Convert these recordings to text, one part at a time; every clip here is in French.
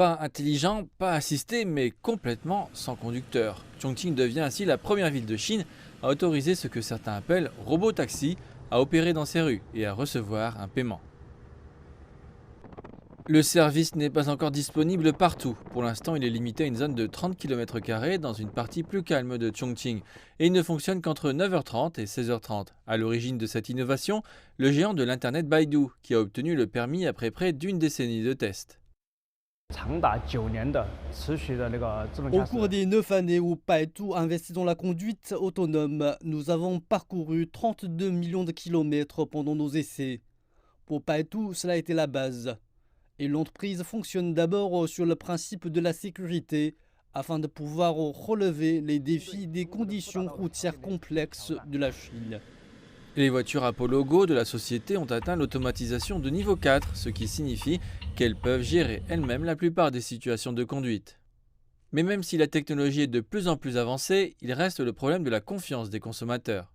Pas intelligent, pas assisté, mais complètement sans conducteur. Chongqing devient ainsi la première ville de Chine à autoriser ce que certains appellent robot-taxi à opérer dans ses rues et à recevoir un paiement. Le service n'est pas encore disponible partout. Pour l'instant, il est limité à une zone de 30 km² dans une partie plus calme de Chongqing et il ne fonctionne qu'entre 9h30 et 16h30. À l'origine de cette innovation, le géant de l'internet Baidu, qui a obtenu le permis après près d'une décennie de tests. Au cours des 9 années où Baidu investit dans la conduite autonome, nous avons parcouru 32 millions de kilomètres pendant nos essais. Pour Baidu, cela a été la base. Et l'entreprise fonctionne d'abord sur le principe de la sécurité afin de pouvoir relever les défis des conditions routières complexes de la Chine. Les voitures Apollo Go de la société ont atteint l'automatisation de niveau 4, ce qui signifie qu'elles peuvent gérer elles-mêmes la plupart des situations de conduite. Mais même si la technologie est de plus en plus avancée, il reste le problème de la confiance des consommateurs.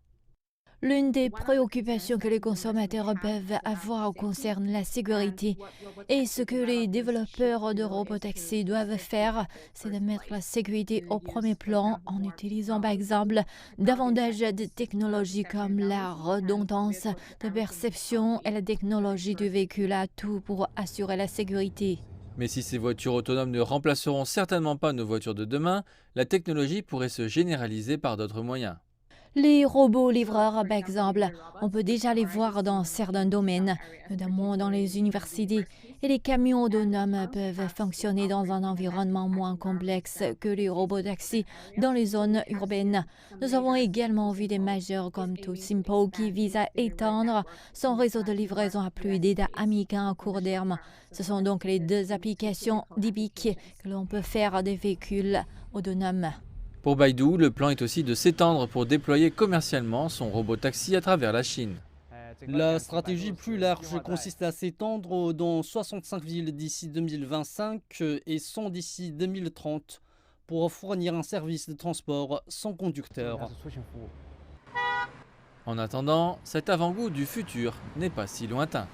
L'une des préoccupations que les consommateurs peuvent avoir concerne la sécurité. Et ce que les développeurs de robotaxis doivent faire, c'est de mettre la sécurité au premier plan en utilisant par exemple davantage de technologies comme la redondance de perception et la technologie du véhicule à tout pour assurer la sécurité. Mais si ces voitures autonomes ne remplaceront certainement pas nos voitures de demain, la technologie pourrait se généraliser par d'autres moyens. Les robots livreurs, par exemple, on peut déjà les voir dans certains domaines, notamment dans les universités. Et les camions autonomes peuvent fonctionner dans un environnement moins complexe que les robots taxis dans les zones urbaines. Nous avons également vu des majors comme TuSimple qui visent à étendre son réseau de livraison à plus d'États américains à court terme. Ce sont donc les deux applications typiques que l'on peut faire des véhicules autonomes. Pour Baidu, le plan est aussi de s'étendre pour déployer commercialement son robot-taxi à travers la Chine. La stratégie plus large consiste à s'étendre dans 65 villes d'ici 2025 et 100 d'ici 2030 pour fournir un service de transport sans conducteur. En attendant, cet avant-goût du futur n'est pas si lointain.